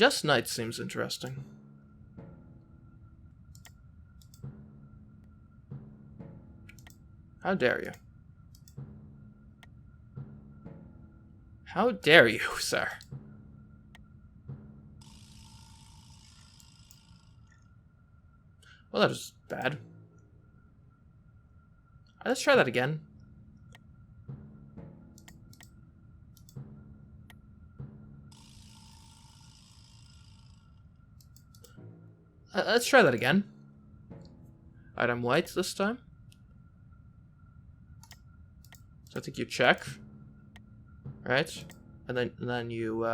Just knight seems interesting. How dare you? How dare you, sir? Well, that was bad. Let's try that again. Let's try that again. Alright, I'm white this time. So I think you check. Right? And then you,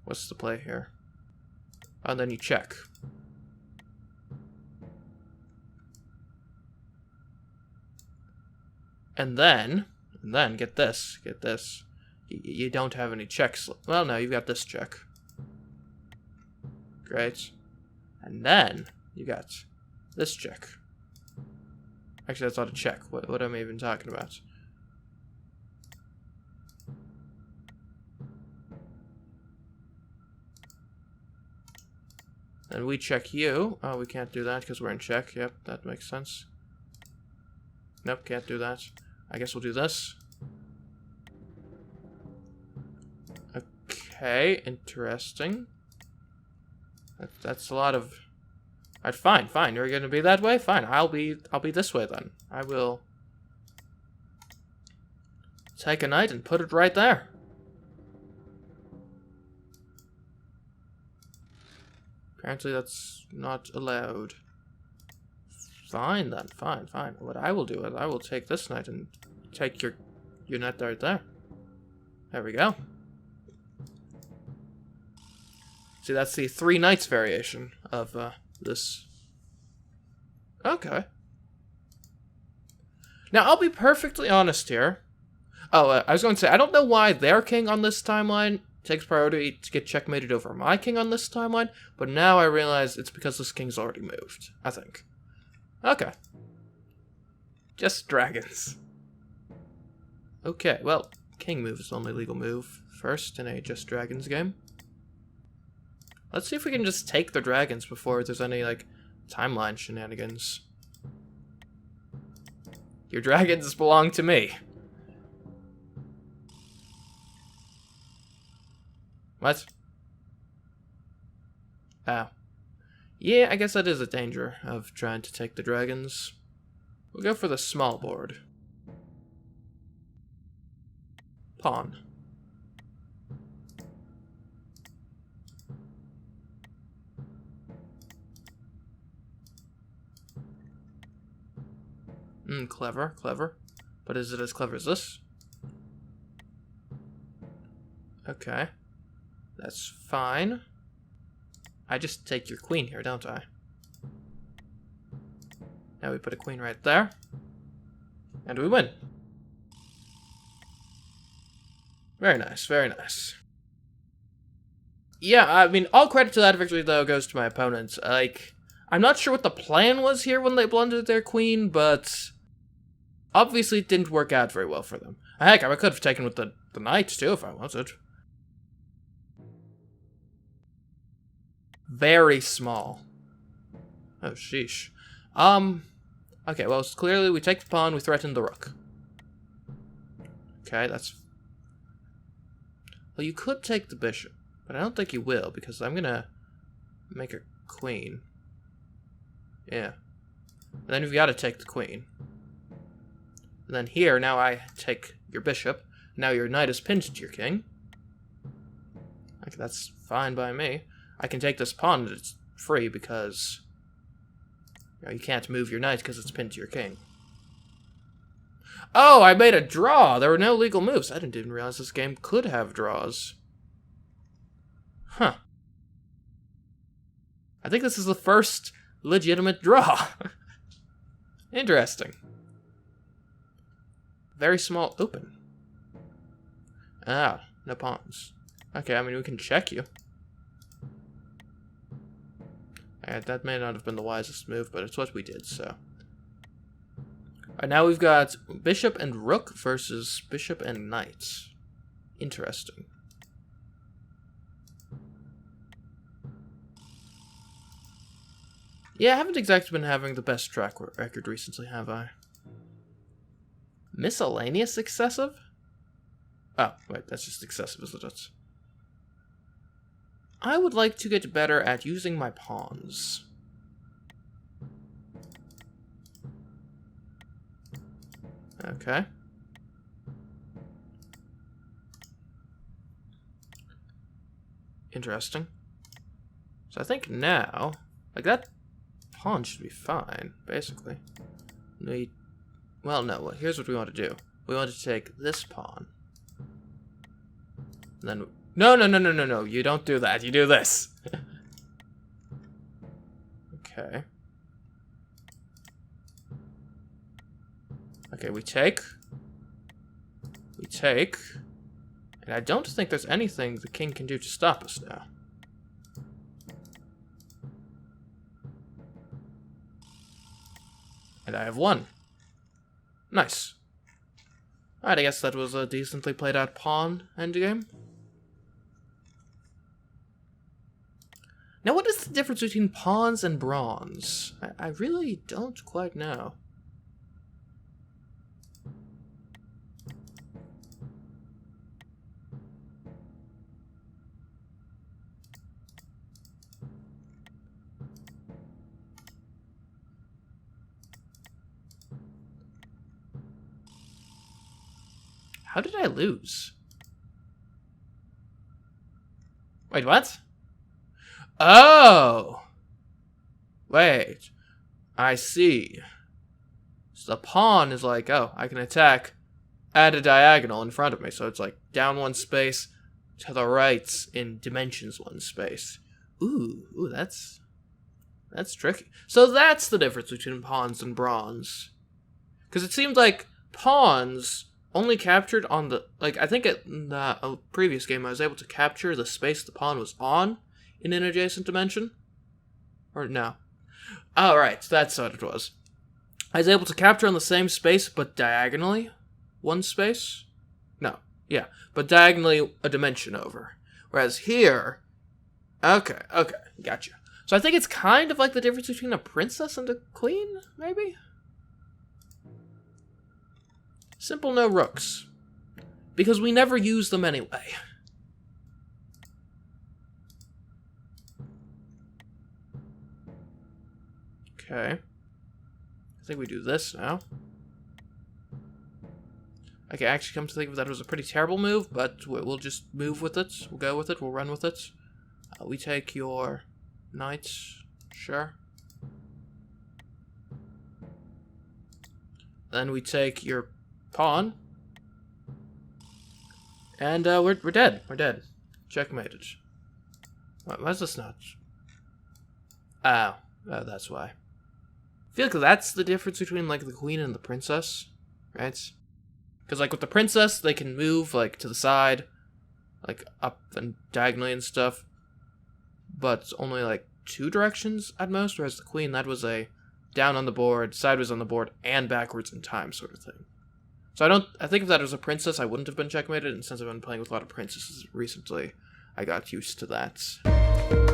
what's the play here? Oh, and then you check. And then, get this. You don't have any checks. Well, no, you've got this check. Great. And then, you got this check. Actually, that's not a check. What am I even talking about? And we check you. Oh, we can't do that because we're in check. Yep, that makes sense. Nope, can't do that. I guess we'll do this. Okay, interesting. That's a lot of... Alright, fine. You're gonna be that way? Fine, I'll be this way then. I will take a knight and put it right there. Apparently that's not allowed. Fine then, fine. What I will do is I will take this knight and take your knight right there. There we go. See, that's the 3 knights variation of this. Okay. Now, I'll be perfectly honest here. Oh, I was going to say, I don't know why their king on this timeline takes priority to get checkmated over my king on this timeline, but now I realize it's because this king's already moved, I think. Okay. Just dragons. Okay, well, king move is the only legal move first in a Just Dragons game. Let's see if we can just take the dragons before there's any, like, timeline shenanigans. Your dragons belong to me. What? Oh. Yeah, I guess that is a danger of trying to take the dragons. We'll go for the small board. Pawn. Clever. But is it as clever as this? Okay. That's fine. I just take your queen here, don't I? Now we put a queen right there. And we win. Very nice, very nice. Yeah, I mean, all credit to that victory, though, goes to my opponents. Like, I'm not sure what the plan was here when they blundered their queen, but obviously it didn't work out very well for them. Heck, I could have taken with the knight, too, if I wanted. Very small. Oh, sheesh. Okay, well, clearly we take the pawn, we threaten the rook. Okay, that's... Well, you could take the bishop, but I don't think you will, because I'm gonna make a queen. Yeah. And then you've got to take the queen. And then here, now I take your bishop. Now your knight is pinned to your king. Okay, that's fine by me. I can take this pawn and it's free because you can't move your knight because it's pinned to your king. Oh, I made a draw! There were no legal moves. I didn't even realize this game could have draws. Huh. I think this is the first legitimate draw. Interesting. Very small open. Ah, no pawns. Okay, I mean, we can check you. Alright, that may not have been the wisest move, but it's what we did, so. Alright, now we've got bishop and rook versus bishop and knight. Interesting. Yeah, I haven't exactly been having the best track record recently, have I? Miscellaneous excessive? Oh, wait, that's just excessive, isn't it? I would like to get better at using my pawns. Okay. Interesting. So I think now, like, that pawn should be fine, basically. Well, no, here's what we want to do. We want to take this pawn. And then, no, you don't do that, you do this. Okay. Okay, we take, and I don't think there's anything the king can do to stop us now. And I have won. Nice. Alright, I guess that was a decently played out pawn endgame. Now, what is the difference between pawns and bronze? I really don't quite know. How did I lose? Wait, what? Oh! Wait. I see. So the pawn is like, oh, I can attack at a diagonal in front of me. So it's like down one space, to the right in dimensions one space. Ooh, that's tricky. So that's the difference between pawns and bronze. Because it seemed like pawns only captured on the, like, I think in the previous game I was able to capture the space the pawn was on in an adjacent dimension. Or no. Oh, right, that's what it was. I was able to capture on the same space, but diagonally one space? No, yeah, but diagonally a dimension over. Whereas here, okay, gotcha. So I think it's kind of like the difference between a princess and a queen, maybe? Simple no rooks. Because we never use them anyway. Okay. I think we do this now. Okay, actually come to think of that, it was a pretty terrible move, but we'll just move with it. We'll go with it. We'll run with it. We take your knight. Sure. Then we take your pawn. And we're dead. We're dead. Checkmated. Why is this not? Oh, that's why. I feel like that's the difference between, like, the queen and the princess, right? Because, like, with the princess, they can move, like, to the side, like, up and diagonally and stuff, but only, like, 2 directions at most, whereas the queen, that was a down on the board, sideways on the board, and backwards in time sort of thing. So I think if that was a princess, I wouldn't have been checkmated, and since I've been playing with a lot of princesses recently, I got used to that.